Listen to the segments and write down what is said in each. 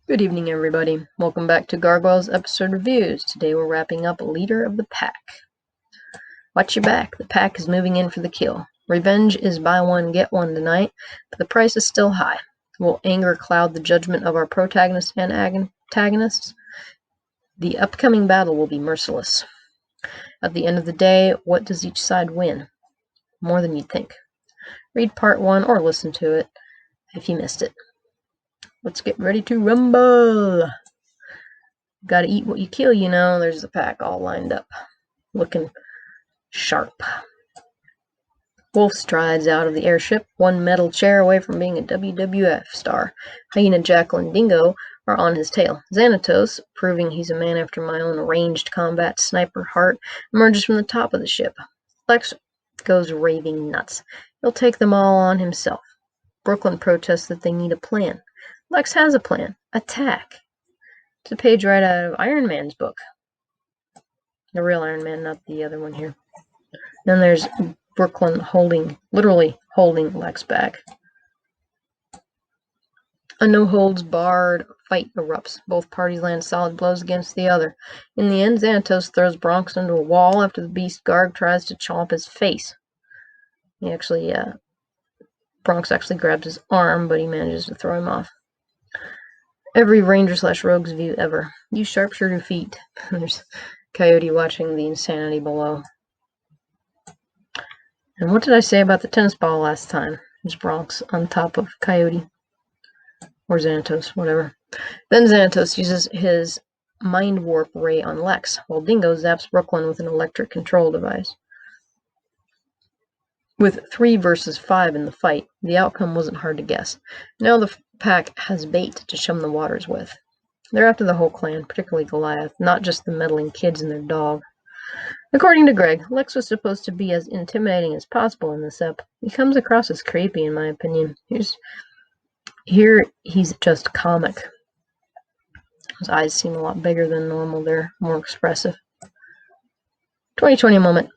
Good evening, everybody. Welcome back to Gargoyles episode reviews. Today we're wrapping up Leader of the Pack. Watch your back. The pack is moving in for the kill. Revenge is buy one, get one tonight, but the price is still high. Will anger cloud the judgment of our protagonists and antagonists? The upcoming battle will be merciless. At the end of the day, what does each side win? More than you'd think. Read part 1 or listen to it if you missed it. Let's get ready to rumble. Gotta eat what you kill, you know. There's the pack all lined up, looking sharp. Wolf strides out of the airship, one metal chair away from being a WWF star. Hyena, Jackal, and Dingo are on his tail. Xanatos, proving he's a man after my own ranged combat sniper heart, emerges from the top of the ship. Lex goes raving nuts. He'll take them all on himself. Brooklyn protests that they need a plan. Lex has a plan. Attack. It's a page right out of Iron Man's book. The real Iron Man, not the other one here. Then there's Brooklyn literally holding Lex back. A no-holds-barred fight erupts. Both parties land solid blows against the other. In the end, Xanatos throws Bronx into a wall after the beast Garg tries to chomp his face. Bronx actually grabs his arm, but he manages to throw him off. Every Ranger/Rogue's view ever. Use sharpshooter feet. There's Coyote watching the insanity below. And what did I say about the tennis ball last time? There's Bronx on top of Coyote. Or Xanatos, whatever. Then Xanatos uses his mind warp ray on Lex, while Dingo zaps Brooklyn with an electric control device. With 3 versus 5 in the fight, the outcome wasn't hard to guess. Now the pack has bait to chum the waters with. They're after the whole clan, particularly Goliath, not just the meddling kids and their dog. According to Greg, Lex was supposed to be as intimidating as possible in this ep. He comes across as creepy, in my opinion. Here he's just comic. His eyes seem a lot bigger than normal. They're more expressive. 2020 moment.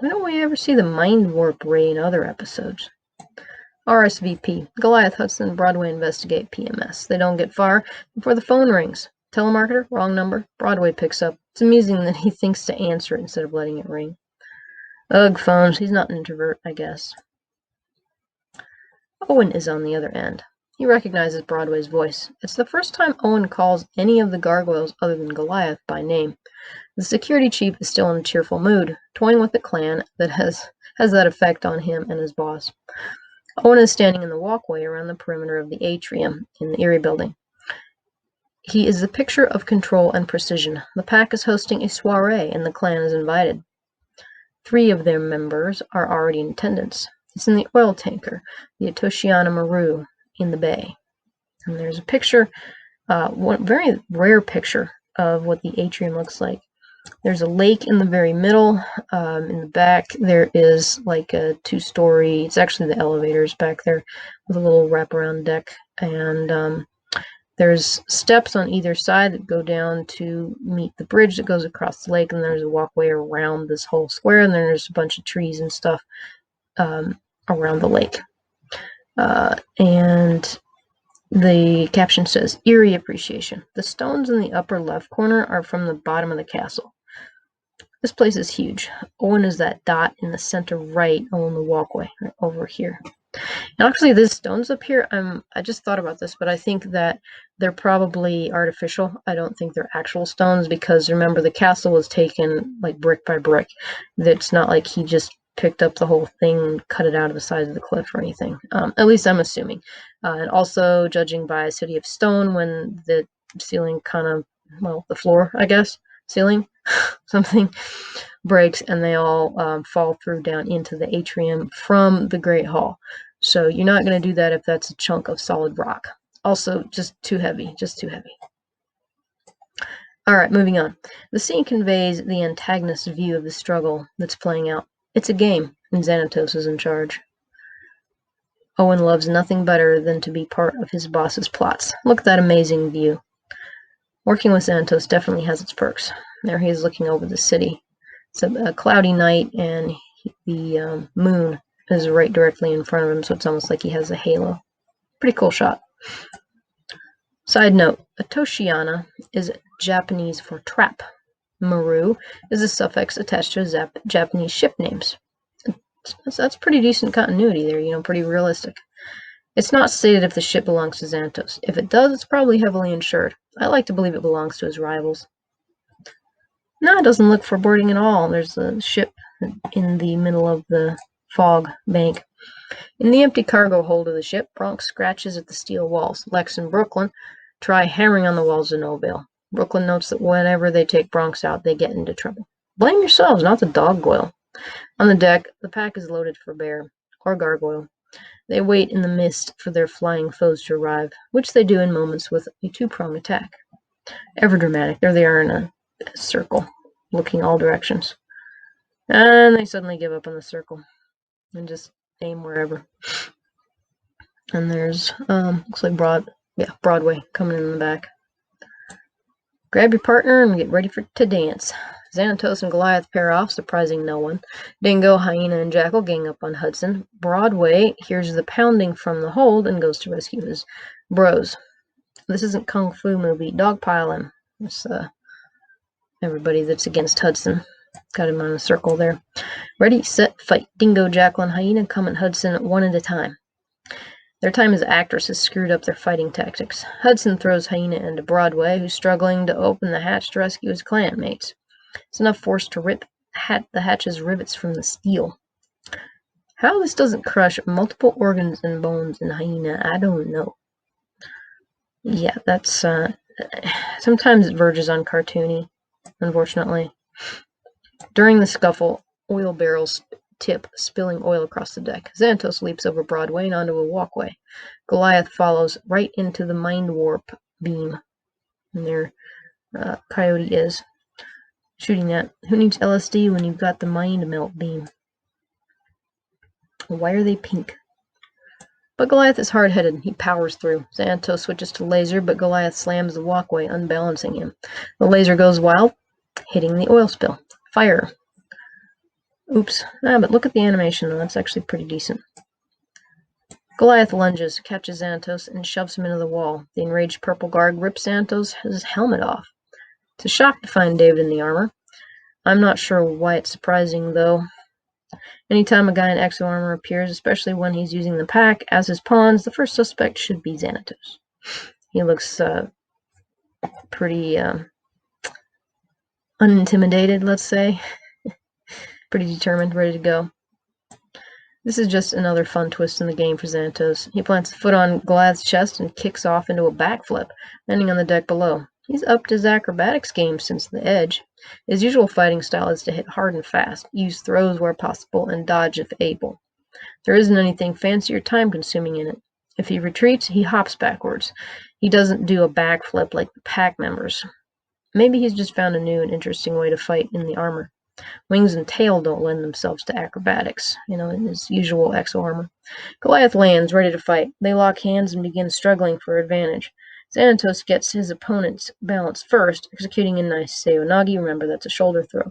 Why don't we ever see the mind warp ray in other episodes? RSVP. Goliath, Hudson, Broadway investigate PMS. They don't get far before the phone rings. Telemarketer, wrong number. Broadway picks up. It's amusing that he thinks to answer it instead of letting it ring. Ugh, phones. He's not an introvert, I guess. Owen is on the other end. He recognizes Broadway's voice. It's the first time Owen calls any of the gargoyles other than Goliath by name. The security chief is still in a cheerful mood, toying with the clan that has that effect on him and his boss. Owen is standing in the walkway around the perimeter of the atrium in the Erie building. He is the picture of control and precision. The pack is hosting a soiree, and the clan is invited. 3 of their members are already in attendance. It's in the oil tanker, the Atoshiana Maru, in the bay. And there's a picture, one very rare picture of what the atrium looks like. There's a lake in the very middle. In the back, there is like a 2-story, it's actually the elevators back there with a little wraparound deck. And there's steps on either side that go down to meet the bridge that goes across the lake. And there's a walkway around this whole square. And then there's a bunch of trees and stuff around the lake. And the caption says, Eerie appreciation. The stones in the upper left corner are from the bottom of the castle. This place is huge. Owen is that dot in the center right along the walkway, right over here. And actually, these stones up here, I just thought about this, but I think that they're probably artificial. I don't think they're actual stones because, remember, the castle was taken like brick by brick. It's not like he just picked up the whole thing and cut it out of the side of the cliff or anything. At least I'm assuming. And also, judging by a city of stone, when the ceiling the floor, I guess, ceiling, something breaks and they all fall through down into the atrium from the Great Hall. So you're not going to do that if that's a chunk of solid rock. Also, just too heavy. All right, moving on. The scene conveys the antagonist's view of the struggle that's playing out. It's a game, and Xanatos is in charge. Owen loves nothing better than to be part of his boss's plots. Look at that amazing view. Working with Xanatos definitely has its perks. There he is looking over the city. It's a cloudy night, and the moon is right directly in front of him, so it's almost like he has a halo. Pretty cool shot. Side note, Atoshiana is Japanese for trap. Maru is a suffix attached to Japanese ship names. That's pretty decent continuity there, pretty realistic. It's not stated if the ship belongs to Xanatos. If it does, it's probably heavily insured. I like to believe it belongs to his rivals. No, it doesn't look foreboding at all. There's a ship in the middle of the fog bank. In the empty cargo hold of the ship, Bronx scratches at the steel walls. Lex and Brooklyn try hammering on the walls to no avail. Brooklyn notes that whenever they take Bronx out, they get into trouble. Blame yourselves, not the dog Goyle. On the deck, the pack is loaded for bear, or gargoyle. They wait in the mist for their flying foes to arrive, which they do in moments with a two-pronged attack. Ever dramatic. There they are in a circle, looking all directions. And they suddenly give up on the circle and just aim wherever. And there's, looks like Broadway coming in the back. Grab your partner and get ready to dance. Xanatos and Goliath pair off, surprising no one. Dingo, Hyena, and Jackal gang up on Hudson. Broadway hears the pounding from the hold and goes to rescue his bros. This isn't Kung Fu movie. Dogpile him. It's everybody that's against Hudson. Got him on a circle there. Ready, set, fight. Dingo, Jackal, and Hyena come at Hudson one at a time. Their time as actors has screwed up their fighting tactics. Hudson throws Hyena into Broadway, who's struggling to open the hatch to rescue his clanmates. It's enough force to rip the hatch's rivets from the steel. How this doesn't crush multiple organs and bones in Hyena, I don't know. Yeah, that's, sometimes it verges on cartoony, unfortunately. During the scuffle, oil barrels tip, spilling oil across the deck. Xanatos leaps over Broadway and onto a walkway. Goliath follows right into the mind warp beam. And there Coyote is. Shooting that. Who needs LSD when you've got the mind melt beam? Why are they pink? But Goliath is hard-headed. He powers through. Xanatos switches to laser, but Goliath slams the walkway, unbalancing him. The laser goes wild, hitting the oil spill. Fire. Oops. But look at the animation, though. That's actually pretty decent. Goliath lunges, catches Xanatos, and shoves him into the wall. The enraged purple guard rips Xanatos' helmet off. It's a shock to find David in the armor. I'm not sure why it's surprising, though. Anytime a guy in exo armor appears, especially when he's using the pack as his pawns, the first suspect should be Xanatos. He looks pretty unintimidated, let's say. Pretty determined, ready to go. This is just another fun twist in the game for Xanatos. He plants a foot on Goliath's chest and kicks off into a backflip, landing on the deck below. He's upped his acrobatics game since the Edge. His usual fighting style is to hit hard and fast, use throws where possible, and dodge if able. There isn't anything fancy or time-consuming in it. If he retreats, he hops backwards. He doesn't do a backflip like the pack members. Maybe he's just found a new and interesting way to fight in the armor. Wings and tail don't lend themselves to acrobatics, in his usual exo armor. Goliath lands, ready to fight. They lock hands and begin struggling for advantage. Xanatos gets his opponent's balance first, executing a nice Seonagi. Remember, that's a shoulder throw.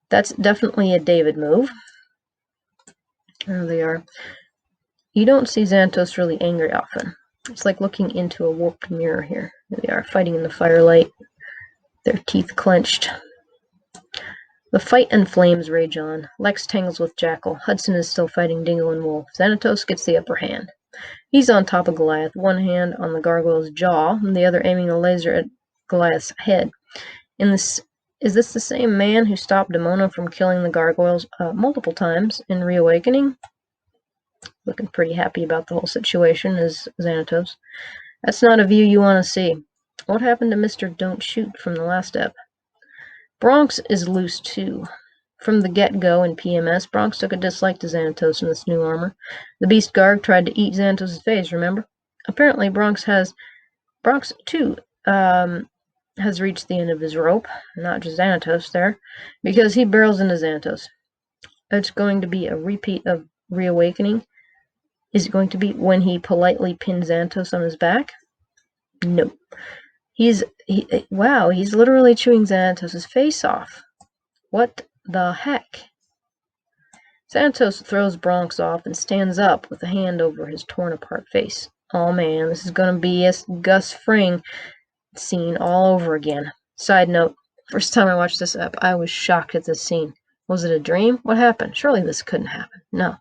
That's definitely a David move. There they are. You don't see Xanatos really angry often. It's like looking into a warped mirror here. There they are, fighting in the firelight, their teeth clenched. The fight and flames rage on. Lex tangles with Jackal. Hudson is still fighting Dingo and Wolf. Xanatos gets the upper hand. He's on top of Goliath, one hand on the gargoyle's jaw, and the other aiming a laser at Goliath's head. Is this the same man who stopped Demona from killing the gargoyles multiple times in Reawakening? Looking pretty happy about the whole situation is Xanatos. That's not a view you want to see. What happened to Mr. Don't Shoot from the last ep? Bronx is loose too. From the get-go in PMS, Bronx took a dislike to Xanatos in this new armor. The Beast Guard tried to eat Xanatos' face, remember? Apparently Bronx too has reached the end of his rope, not just Xanatos there, because he barrels into Xanatos. It's going to be a repeat of Reawakening. Is it going to be when he politely pins Xanatos on his back? No. Wow, he's literally chewing Xanatos' face off. What the heck? Xanatos throws Bronx off and stands up with a hand over his torn-apart face. Oh man, this is gonna be a Gus Fring scene all over again. Side note, first time I watched this up, I was shocked at this scene. Was it a dream? What happened? Surely this couldn't happen. No.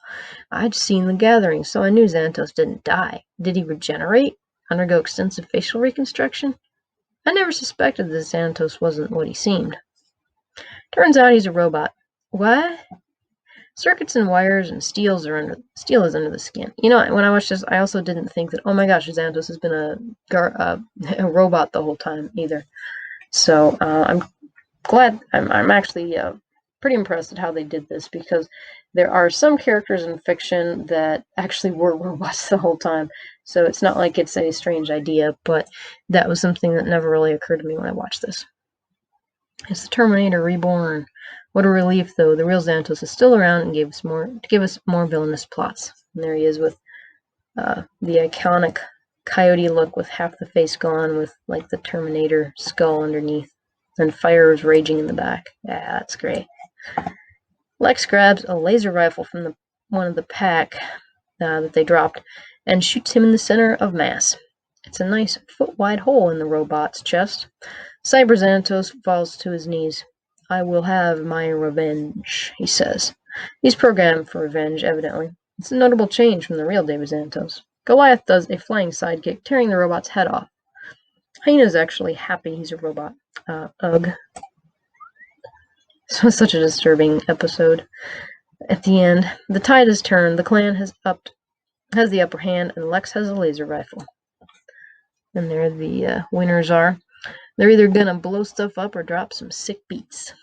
I'd seen the gathering, so I knew Xanatos didn't die. Did he regenerate? Undergo extensive facial reconstruction? I never suspected that Xanatos wasn't what he seemed. Turns out he's a robot. What? Circuits and wires and steel is under the skin. You know, when I watched this, I also didn't think that, oh my gosh, Xanatos has been a robot the whole time either. So I'm glad. I'm actually pretty impressed at how they did this, because there are some characters in fiction that actually were robots the whole time. So it's not like it's a strange idea, but that was something that never really occurred to me when I watched this. It's the Terminator reborn. What a relief, though. The real Xanatos is still around and give us more villainous plots. And there he is with the iconic Coyote look with half the face gone, with like the Terminator skull underneath. And fire is raging in the back. Yeah, that's great. Lex grabs a laser rifle from one of the pack that they dropped and shoots him in the center of mass. It's a nice foot-wide hole in the robot's chest. Cyber Xanatos falls to his knees. I will have my revenge, he says. He's programmed for revenge, evidently. It's a notable change from the real David Xanatos. Goliath does a flying sidekick, tearing the robot's head off. Hyena's actually happy he's a robot. Ugh. So it's such a disturbing episode. At the end, the tide has turned. The clan has the upper hand, and Lex has a laser rifle. And there the winners are. They're either gonna blow stuff up or drop some sick beats.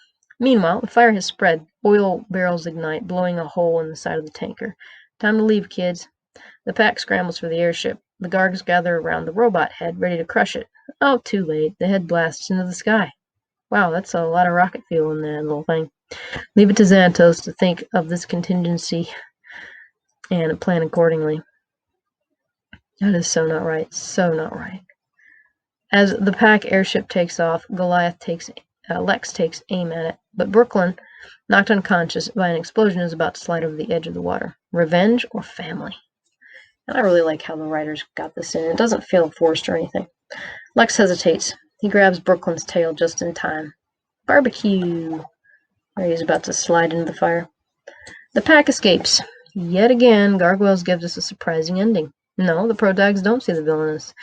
Meanwhile, the fire has spread. Oil barrels ignite, blowing a hole in the side of the tanker. Time to leave, kids. The pack scrambles for the airship. The Gargs gather around the robot head, ready to crush it. Oh, too late. The head blasts into the sky. Wow, that's a lot of rocket fuel in that little thing. Leave it to Xanatos to think of this contingency and plan accordingly. That is so not right. So not right. As the pack airship takes off, Lex takes aim at it, but Brooklyn, knocked unconscious by an explosion, is about to slide over the edge of the water. Revenge or family? And I really like how the writers got this in. It doesn't feel forced or anything. Lex hesitates. He grabs Brooklyn's tail just in time. Barbecue! He's about to slide into the fire. The pack escapes. Yet again, Gargoyles gives us a surprising ending. No, the protags don't see the villains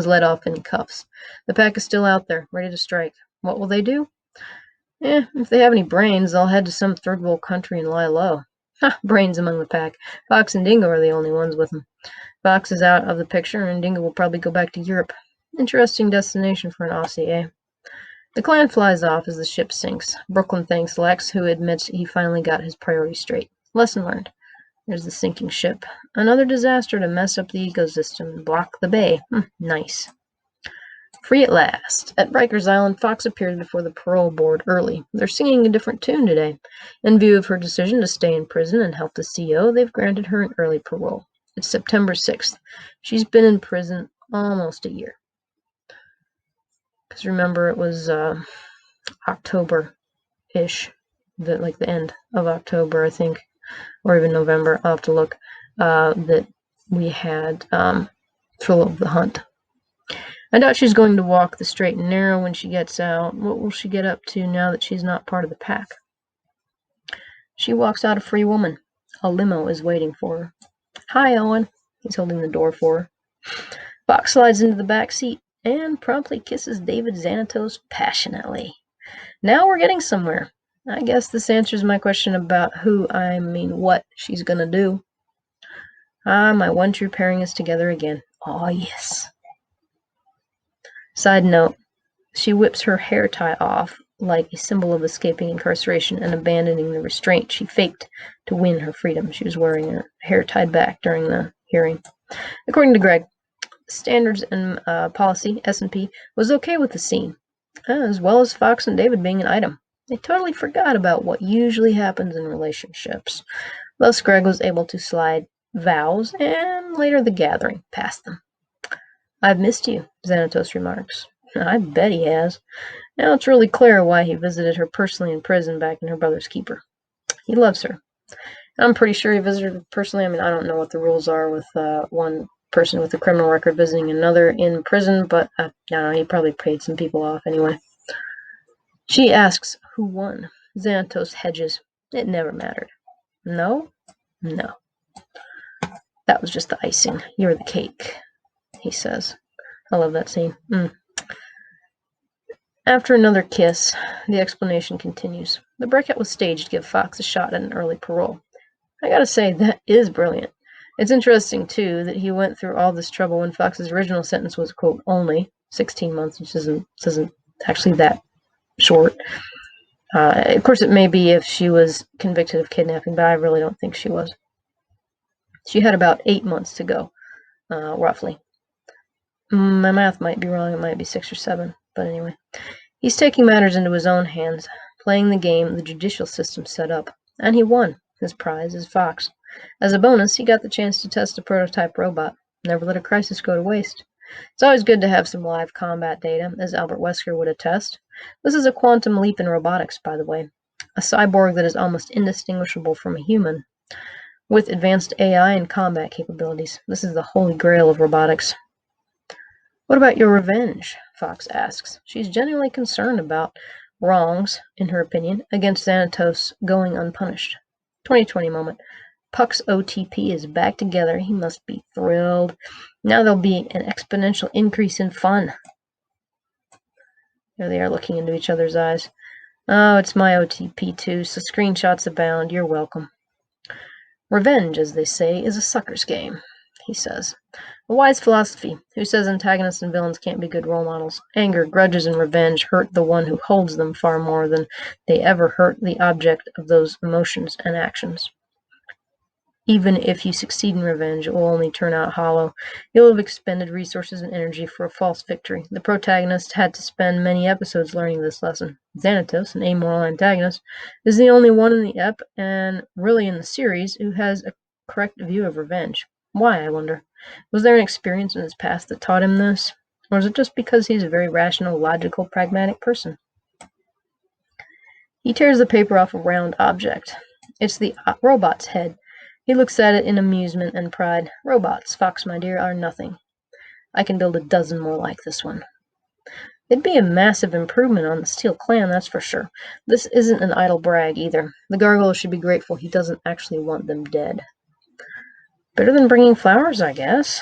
let off in cuffs. The pack is still out there, ready to strike. What will they do? If they have any brains, they'll head to some third world country and lie low. Ha! Brains among the pack. Fox and Dingo are the only ones with them. Fox is out of the picture, and Dingo will probably go back to Europe. Interesting destination for an Aussie, eh? The clan flies off as the ship sinks. Brooklyn thanks Lex, who admits he finally got his priorities straight. Lesson learned. There's the sinking ship. Another disaster to mess up the ecosystem and block the bay. Nice. Free at last. At Rikers Island, Fox appeared before the parole board early. They're singing a different tune today. In view of her decision to stay in prison and help the CO, they've granted her an early parole. It's September 6th. She's been in prison almost a year. Because remember, it was October-ish. The end of October, I think. Or even November, I'll have to look, that we had Thrill of the Hunt. I doubt she's going to walk the straight and narrow when she gets out. What will she get up to now that she's not part of the pack? She walks out a free woman. A limo is waiting for her. Hi, Owen. He's holding the door for her. Fox slides into the back seat and promptly kisses David Xanatos passionately. Now we're getting somewhere. I guess this answers my question about what she's gonna do. My one true pairing is together again. Oh, yes. Side note, she whips her hair tie off like a symbol of escaping incarceration and abandoning the restraint she faked to win her freedom. She was wearing her hair tied back during the hearing. According to Greg, Standards and Policy, S&P, was okay with the scene, as well as Fox and David being an item. They totally forgot about what usually happens in relationships. Thus, Greg was able to slide vows and later the gathering past them. I've missed you, Xanatos remarks. I bet he has. Now it's really clear why he visited her personally in prison back in her brother's keeper. He loves her. I'm pretty sure he visited her personally. I mean, I don't know what the rules are with one person with a criminal record visiting another in prison, but no, he probably paid some people off anyway. She asks who won. Xanatos hedges. It never mattered. No? No. That was just the icing. You're the cake, he says. I love that scene. After another kiss, the explanation continues. The breakout was staged to give Fox a shot at an early parole. I gotta say, that is brilliant. It's interesting, too, that he went through all this trouble when Fox's original sentence was, quote, only 16 months, which isn't actually that short. Of course, it may be if she was convicted of kidnapping, but I really don't think she was. She had about 8 months to go, roughly. My math might be wrong. It might be 6 or 7, but anyway. He's taking matters into his own hands, playing the game the judicial system set up, and he won. His prize is Fox. As a bonus, he got the chance to test a prototype robot. Never let a crisis go to waste. It's always good to have some live combat data, as Albert Wesker would attest. This is a quantum leap in robotics, by the way. A cyborg that is almost indistinguishable from a human, with advanced AI and combat capabilities. This is the holy grail of robotics. What about your revenge? Fox asks. She's genuinely concerned about wrongs, in her opinion, against Xanatos going unpunished. 2020 moment. Puck's OTP is back together. He must be thrilled. Now there'll be an exponential increase in fun. There they are looking into each other's eyes. Oh, it's my OTP too, so screenshots abound. You're welcome. Revenge, as they say, is a sucker's game, he says. A wise philosophy. Who says antagonists and villains can't be good role models? Anger, grudges, and revenge hurt the one who holds them far more than they ever hurt the object of those emotions and actions. Even if you succeed in revenge, it will only turn out hollow. You'll have expended resources and energy for a false victory. The protagonist had to spend many episodes learning this lesson. Xanatos, an amoral antagonist, is the only one in the ep, and really in the series, who has a correct view of revenge. Why, I wonder? Was there an experience in his past that taught him this? Or is it just because he's a very rational, logical, pragmatic person? He tears the paper off a round object. It's the robot's head. He looks at it in amusement and pride. Robots, Fox, my dear, are nothing. I can build a dozen more like this one. It'd be a massive improvement on the Steel Clan, that's for sure. This isn't an idle brag, either. The Gargoyles should be grateful he doesn't actually want them dead. Better than bringing flowers, I guess.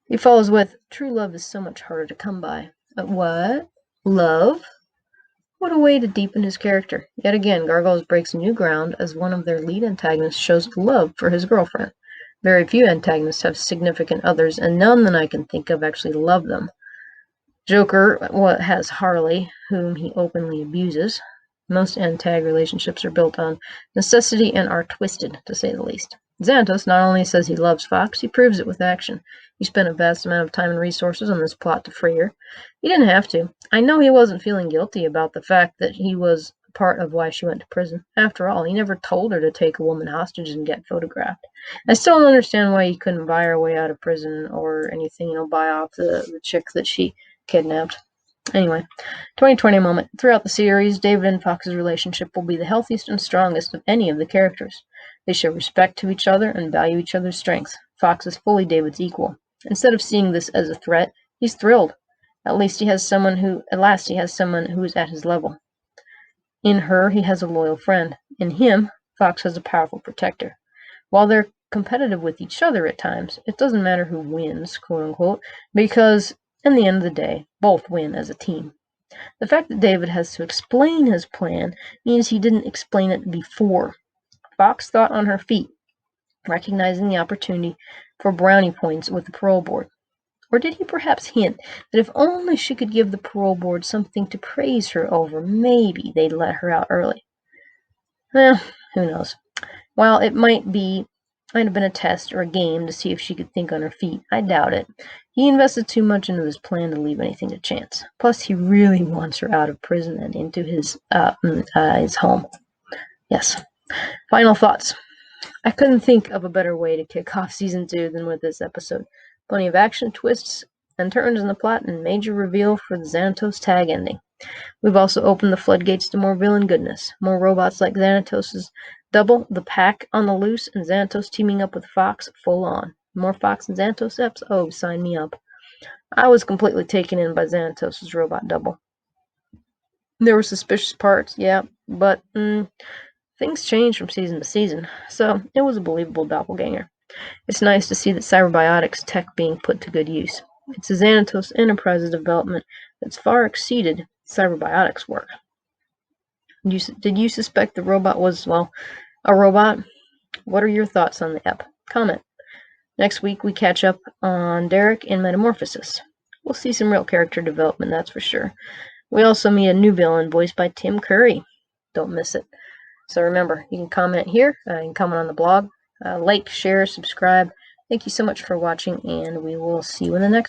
He follows with, true love is so much harder to come by. What? Love? What a way to deepen his character. Yet again, Gargoyles breaks new ground as one of their lead antagonists shows love for his girlfriend. Very few antagonists have significant others, and none that I can think of actually love them. Joker has Harley, whom he openly abuses. Most antag relationships are built on necessity and are twisted, to say the least. Xanatos not only says he loves Fox, he proves it with action. He spent a vast amount of time and resources on this plot to free her. He didn't have to. I know he wasn't feeling guilty about the fact that he was part of why she went to prison. After all, he never told her to take a woman hostage and get photographed. I still don't understand why he couldn't buy her way out of prison or anything, buy off the chick that she kidnapped. Anyway, 2020 moment. Throughout the series, David and Fox's relationship will be the healthiest and strongest of any of the characters. They show respect to each other and value each other's strengths. Fox is fully David's equal. Instead of seeing this as a threat, he's thrilled. At last he has someone who is at his level. In her, he has a loyal friend. In him, Fox has a powerful protector. While they're competitive with each other at times, it doesn't matter who wins, quote unquote, because in the end of the day, both win as a team. The fact that David has to explain his plan means he didn't explain it before. Fox thought on her feet, recognizing the opportunity for brownie points with the parole board. Or did he perhaps hint that if only she could give the parole board something to praise her over, maybe they'd let her out early? Who knows. While it might have been a test or a game to see if she could think on her feet, I doubt it. He invested too much into this plan to leave anything to chance. Plus, he really wants her out of prison and into his home. Yes. Final thoughts. I couldn't think of a better way to kick off Season 2 than with this episode. Plenty of action, twists, and turns in the plot, and major reveal for the Xanatos tag ending. We've also opened the floodgates to more villain goodness. More robots like Xanatos' Double, the Pack on the loose, and Xanatos teaming up with Fox full on. More Fox and Xanatos eps? Oh, sign me up. I was completely taken in by Xanatos' robot Double. There were suspicious parts, yeah, but things change from season to season, so it was a believable doppelganger. It's nice to see that Cyberbiotics tech being put to good use. It's a Xanatos Enterprises development that's far exceeded Cyberbiotics' work. Did you suspect the robot was, well, a robot? What are your thoughts on the ep? Comment. Next week we catch up on Derek and Metamorphosis. We'll see some real character development, that's for sure. We also meet a new villain voiced by Tim Curry. Don't miss it. So remember, you can comment here, you can comment on the blog, like, share, subscribe. Thank you so much for watching, and we will see you in the next